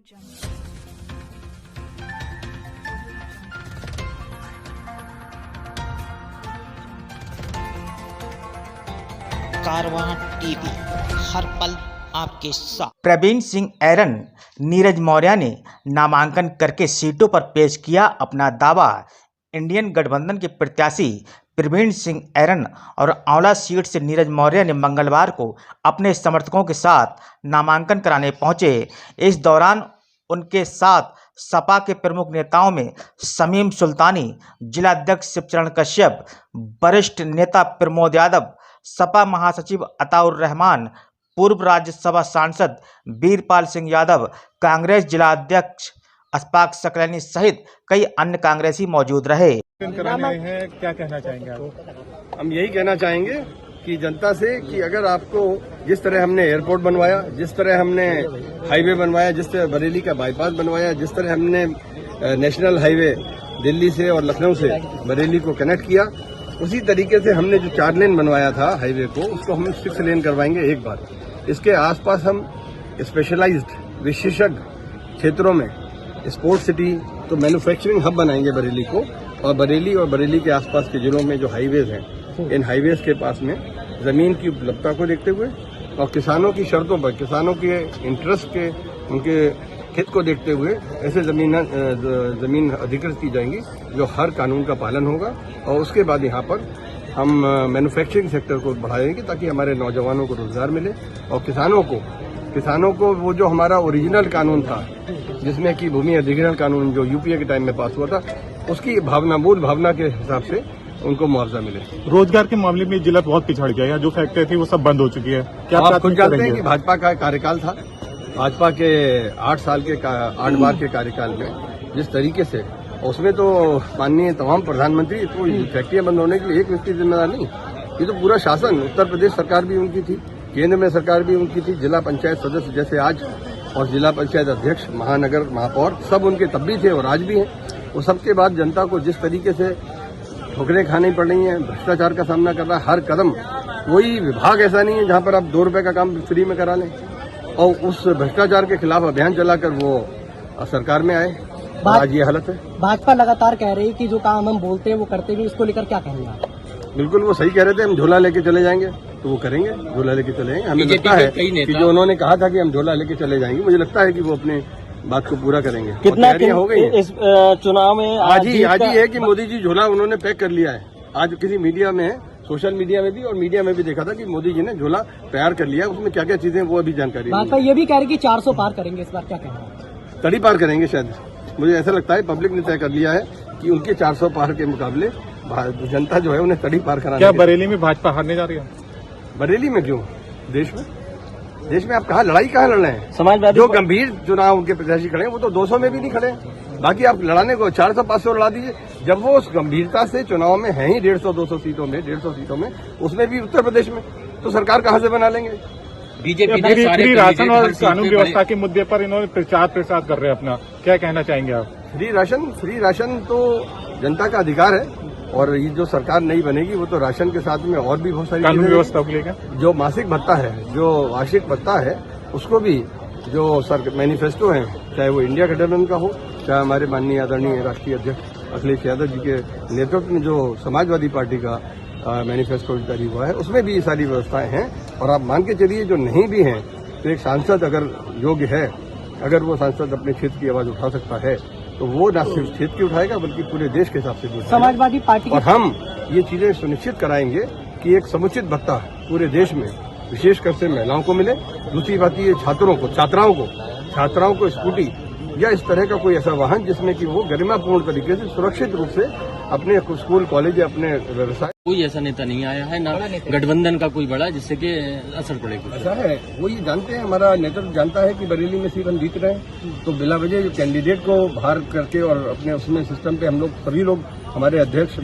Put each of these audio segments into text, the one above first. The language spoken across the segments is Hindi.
कारवां टीवी, हर पल आपके साथ। प्रवीण सिंह ऐरन, नीरज मौर्य ने नामांकन करके सीटों पर पेश किया अपना दावा। इंडियन गठबंधन के प्रत्याशी प्रवीण सिंह ऐरन और आंवला सीट से नीरज मौर्य ने मंगलवार को अपने समर्थकों के साथ नामांकन कराने पहुंचे। इस दौरान उनके साथ सपा के प्रमुख नेताओं में शमीम सुल्तानी, जिलाध्यक्ष शिवचरण कश्यप, वरिष्ठ नेता प्रमोद यादव, सपा महासचिव अताउर रहमान, पूर्व राज्यसभा सांसद वीरपाल सिंह यादव, कांग्रेस जिला अध्यक्ष अशफाक सकलैनी सहित कई अन्य कांग्रेसी मौजूद रहे। क्या कहना चाहेंगे आप? हम यही कहना चाहेंगे कि जनता से कि अगर आपको जिस तरह हमने एयरपोर्ट बनवाया, जिस तरह हमने हाईवे बनवाया, जिस तरह बरेली का बाईपास बनवाया, जिस तरह हमने नेशनल हाईवे दिल्ली से और लखनऊ से बरेली को कनेक्ट किया, उसी तरीके से हमने जो 4 लेन बनवाया था हाईवे को, उसको हम 6 लेन करवाएंगे एक बार। इसके आसपास हम स्पेशलाइज्ड विशेषज्ञ क्षेत्रों में स्पोर्ट्स सिटी तो मैन्युफैक्चरिंग हब बनाएंगे बरेली को, और बरेली के आसपास के जिलों में जो हाईवेज हैं, इन हाईवेज के पास में जमीन की उपलब्धता को देखते हुए और किसानों की शर्तों पर, किसानों के इंटरेस्ट के, उनके हित को देखते हुए ऐसे जमीन अधिकृत की जाएंगी जो हर कानून का पालन होगा। और उसके बाद यहाँ पर हम मैन्युफैक्चरिंग सेक्टर को बढ़ाएंगे ताकि हमारे नौजवानों को रोजगार मिले और किसानों को वो जो हमारा ओरिजिनल कानून था, जिसमें कि भूमि अधिग्रहण कानून जो यूपीए के टाइम में पास हुआ था, उसकी मूल भावना के हिसाब से उनको मुआवजा मिले। रोजगार के मामले में जिला बहुत पिछड़ गया है, जो फैक्ट्री थी वो सब बंद हो चुकी है। क्या आप खुद जानते हैं कि भाजपा का कार्यकाल था, भाजपा के 8 बार के कार्यकाल में जिस तरीके से, उसमें तो माननीय तमाम प्रधानमंत्री, तो फैक्ट्रियां बंद होने के लिए एक व्यक्ति जिम्मेदार नहीं, ये तो पूरा शासन, उत्तर प्रदेश सरकार भी उनकी थी, केंद्र में सरकार भी उनकी थी, जिला पंचायत सदस्य जैसे आज और जिला पंचायत अध्यक्ष, महानगर महापौर सब उनके तब भी थे और आज भी हैं। वो सबके बाद जनता को जिस तरीके से ठोकरें खानी पड़ रही हैं, भ्रष्टाचार का सामना कर रहा है हर कदम, कोई विभाग ऐसा नहीं है जहां पर आप 2 रुपए का काम फ्री में करा लें, और उस भ्रष्टाचार के खिलाफ अभियान चलाकर वो सरकार में आए। आज ये हालत है। भाजपा लगातार कह रही है कि जो काम हम बोलते हैं वो करते हैं, इसको लेकर क्या कहेंगे आप? बिल्कुल वो सही कह रहे थे, हम झोला लेके चले जाएंगे तो वो करेंगे, झोला लेके चले जाएंगे। हमें लगता है कि जो उन्होंने कहा था कि हम झोला लेके चले जाएंगे, मुझे लगता है कि वो अपने बात को पूरा करेंगे। कितना हो गई इस चुनाव में आज ही है कि मोदी जी झोला उन्होंने पैक कर लिया है। आज किसी मीडिया में, सोशल मीडिया में भी और मीडिया में भी देखा था कि मोदी जी ने झोला तैयार कर लिया, उसमें क्या क्या चीजें वो अभी जानकारी। भाजपा ये भी कह रही कि 400 पार करेंगे, इस बार क्या कहना? तड़ी पार करेंगे शायद, मुझे ऐसा लगता है। पब्लिक ने तय कर लिया है कि उनके 400 पार के मुकाबले जनता जो है उन्हें तड़ी पार कराना। क्या बरेली में भाजपा हारने जा रही है? बरेली में क्यों? देश में आप कहाँ लड़ रहे हैं? समाजवादी जो गंभीर चुनाव उनके प्रत्याशी खड़े हैं वो तो 200 में भी नहीं खड़े, बाकी आप लड़ाने को 400-500 लड़ा दीजिए। जब वो उस गंभीरता से चुनाव में है ही 150-200 सीटों में, उसमें भी उत्तर प्रदेश में, तो सरकार कहाँ से बना लेंगे? बीजेपी फ्री राशन और कानून व्यवस्था के मुद्दे पर इन्होंने प्रचार कर रहे हैं अपना, क्या कहना चाहेंगे आप? फ्री राशन तो जनता का अधिकार है, और ये जो सरकार नई बनेगी वो तो राशन के साथ में और भी बहुत सारी कानून व्यवस्था को लेकर जो मासिक भत्ता है, जो वार्षिक भत्ता है, उसको भी जो मैनिफेस्टो है, चाहे वो इंडिया गठबंधन का हो, चाहे हमारे माननीय आदरणीय राष्ट्रीय अध्यक्ष अखिलेश यादव जी के नेतृत्व में जो समाजवादी पार्टी का मैनिफेस्टो जारी हुआ है, उसमें भी ये सारी व्यवस्थाएं हैं। और आप मान के चलिए जो नहीं भी हैं, तो एक सांसद अगर योग्य है, अगर वो सांसद अपने क्षेत्र की आवाज उठा सकता है, तो वो न सिर्फ क्षेत्र की उठाएगा बल्कि पूरे देश के हिसाब से भी उठाएगा। समाजवादी पार्टी और हम ये चीजें सुनिश्चित कराएंगे कि एक समुचित भत्ता पूरे देश में विशेषकर से महिलाओं को मिले। दूसरी बात ये छात्राओं को स्कूटी या इस तरह का कोई ऐसा वाहन जिसमें कि वो गरिमापूर्ण तरीके से सुरक्षित रूप से अपने स्कूल, कॉलेज या अपने व्यवसाय। कोई ऐसा नेता नहीं आया है ना गठबंधन का कोई बड़ा जिससे कि असर पड़ेगा। ऐसा है, वो ये जानते हैं, हमारा नेतृत्व जानता है कि बरेली में सीट हम जीत रहे हैं, तो बिला वजह जो कैंडिडेट को बाहर करके और अपने उसमें सिस्टम पे हम लोग सभी लोग, हमारे अध्यक्ष,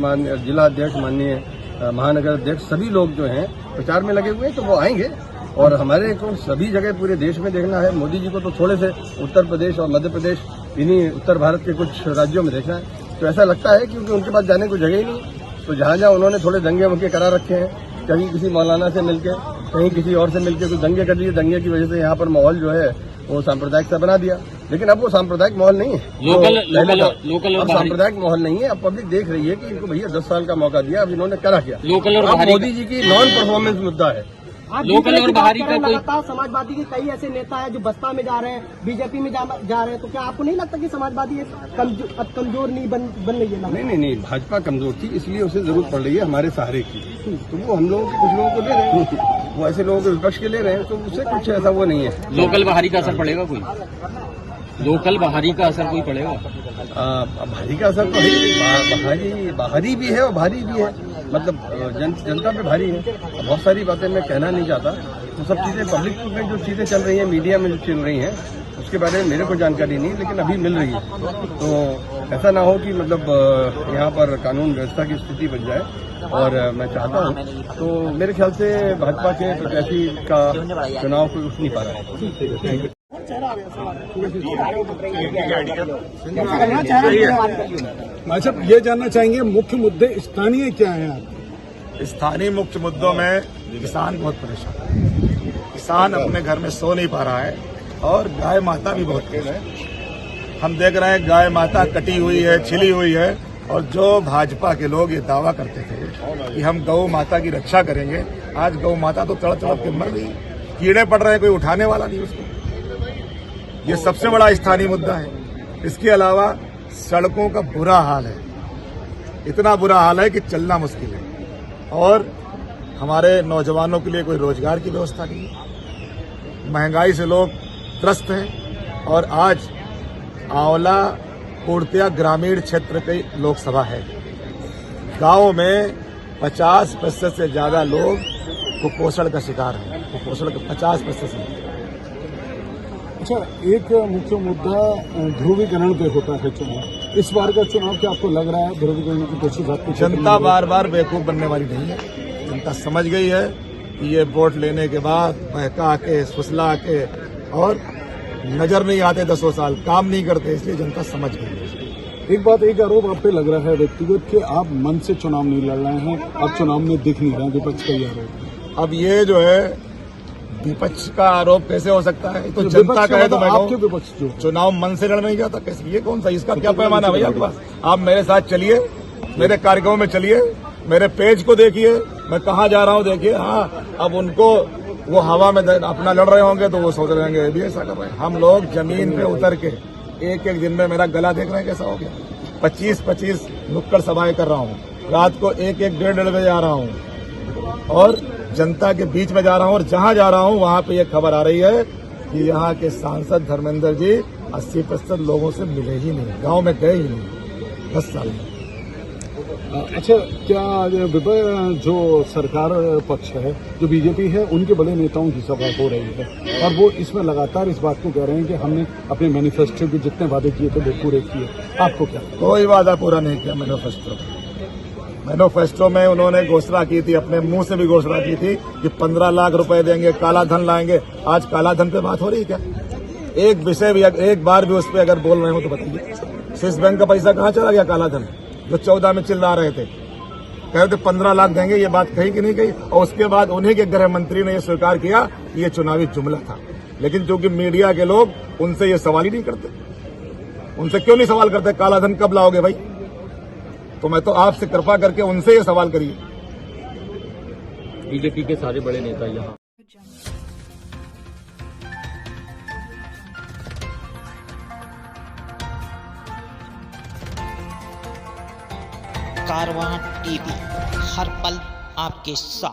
जिला अध्यक्ष, माननीय महानगर अध्यक्ष, सभी लोग जो हैं प्रचार में लगे हुए हैं, तो वो आएंगे। और हमारे को सभी जगह पूरे देश में देखना है। मोदी जी को तो थोड़े से उत्तर प्रदेश और मध्य प्रदेश, इन्हीं उत्तर भारत के कुछ राज्यों में देखना है। तो ऐसा लगता है क्योंकि उनके पास जाने को जगह ही नहीं, तो जहाँ उन्होंने थोड़े दंगे वंगे करा रखे हैं, कहीं किसी मौलाना से मिलके, कहीं किसी और से मिलके कुछ दंगे कर लिए, दंगे की वजह से यहाँ पर माहौल जो है वो सांप्रदायिक सा बना दिया। लेकिन अब वो सांप्रदायिक माहौल नहीं है। लोकल और अब बाहरी, सांप्रदायिक माहौल नहीं है। अब पब्लिक देख रही है कि इनको भैया 10 साल का मौका दिया, अब इन्होंने करा क्या। लोकल और अब बाहरी, मोदी जी की नॉन परफॉर्मेंस मुद्दा है। आप लोकल जिस तरह और की बात बाहरी कर का रहे हैं, कोई- लगातार समाजवादी के कई ऐसे नेता हैं जो बसपा में जा रहे हैं, बीजेपी में जा रहे हैं, तो क्या आपको नहीं लगता कि समाजवादी अब कमजोर नहीं बन रही है? नहीं, भाजपा कमजोर थी, इसलिए उसे जरूरत पड़ रही है हमारे सहारे की। तो वो हम लोगों के कुछ लोगों को ले रहे हैं, वो ऐसे लोगों के विपक्ष के ले रहे हैं, तो उससे कुछ ऐसा वो नहीं है। लोकल बाहरी का असर पड़ेगा कोई? लोकल बाहरी का असर कोई पड़ेगा? भारी का असर तो है, बाहरी भी है और भारी भी है, मतलब जनता पे भारी है। बहुत सारी बातें मैं कहना नहीं चाहता, तो सब चीजें पब्लिक में जो चीजें चल रही हैं, मीडिया में जो चल रही हैं, उसके बारे में मेरे को जानकारी नहीं, लेकिन अभी मिल रही है। तो ऐसा ना हो कि मतलब यहाँ पर कानून व्यवस्था की स्थिति बन जाए, और मैं चाहता हूँ, तो मेरे ख्याल से भाजपा के प्रत्याशी का चुनाव कोई उठ नहीं पा रहा है। अच्छा, ये जानना चाहेंगे मुख्य मुद्दे स्थानीय क्या हैं आप? स्थानीय मुख्य मुद्दों में किसान बहुत परेशान है। किसान अपने घर में सो नहीं पा रहा है और गाय माता भी बहुत खुश है। हम देख रहे हैं गाय माता कटी हुई है, छिली हुई है, और जो भाजपा के लोग ये दावा करते थे कि हम गौ माता की रक्षा करेंगे, आज गौ माता तो तड़प तड़प के मर गई, कीड़े पड़ रहे हैं, कोई उठाने वाला नहीं उसको। ये सबसे बड़ा स्थानीय मुद्दा है। इसके अलावा सड़कों का बुरा हाल है, इतना बुरा हाल है कि चलना मुश्किल है, और हमारे नौजवानों के लिए कोई रोजगार की व्यवस्था नहीं है। महंगाई से लोग त्रस्त हैं, और आज आंवला पूर्णतया ग्रामीण क्षेत्र की लोकसभा है। गांव में 50% से ज्यादा लोग कुपोषण का शिकार हैं, कुपोषण का 50% से। अच्छा, एक मुख्य मुद्दा ध्रुवीकरण पे होता है चुनाव। इस बार का चुनाव क्या आपको लग रहा है ध्रुवीकरण की कोशिश आपकी? जनता बार बार बेवकूफ बनने वाली नहीं है। जनता समझ गई है कि ये वोट लेने के बाद बहका के, फुसला के, और नजर नहीं आते 10 साल, काम नहीं करते, इसलिए जनता समझ गई है। एक आरोप आप पे लग रहा है व्यक्तिगत कि आप मन से चुनाव नहीं लड़ रहे हैं, आप चुनाव में दिख नहीं रहे, विपक्ष का ये आरोप। अब ये जो है विपक्ष का आरोप कैसे हो सकता है? तो जनता का है, तो मैं आपके कहूं, विपक्ष जो चुनाव मन से लड़ नहीं जाता कैसे? ये कौन सा, इसका क्या पैमाना है भैया आपके पास? आप मेरे साथ चलिए, मेरे कार्यक्रमों में चलिए, मेरे पेज को देखिए, मैं कहाँ जा रहा हूँ देखिए। हाँ, अब उनको वो हवा में अपना लड़ रहे होंगे तो वो सोच रहे होंगे ये भी ऐसा कर रहे हैं। हम लोग जमीन पे उतर के एक एक दिन में, मेरा गला देख रहे हैं कैसा हो गया, 25-25 नुक्कड़ सभाएं कर रहा हूँ, रात को एक 1-1.5 बजे आ रहा हूँ, और जनता के बीच में जा रहा हूँ, और जहां जा रहा हूँ वहां पे ये खबर आ रही है कि यहाँ के सांसद धर्मेंद्र जी 80% लोगों से मिले ही नहीं, गांव में गए ही नहीं 10 साल में। अच्छा, क्या जो सरकार पक्ष है, जो बीजेपी है, उनके बड़े नेताओं की सभा हो रही है, और वो इसमें लगातार इस बात को कह रहे हैं कि हमने अपने मैनिफेस्टो के जितने वादे किए थे वो पूरे किए। आपको क्या? कोई वादा पूरा नहीं किया मैनिफेस्टो में उन्होंने घोषणा की थी, अपने मुंह से भी घोषणा की थी कि 15 लाख रुपए देंगे, काला धन लाएंगे। आज काला धन पे बात हो रही है क्या? एक विषय भी, एक बार भी उस पर अगर बोल रहे हो तो बताइए। स्विस बैंक का पैसा कहाँ चला गया काला धन, जो 14 में चिल्ला रहे थे, कह रहे थे 15 लाख देंगे, ये बात कही कि नहीं कही? और उसके बाद उन्हीं के गृह मंत्री ने ये स्वीकार किया कि ये चुनावी जुमला था। लेकिन क्योंकि मीडिया के लोग उनसे ये सवाल ही नहीं करते, उनसे क्यों नहीं सवाल करते काला धन कब लाओगे भाई? तो मैं तो आपसे कृपा करके उनसे ये सवाल करिए। बीजेपी के सारे बड़े नेता यहाँ कारवां टीवी, हर पल आपके साथ।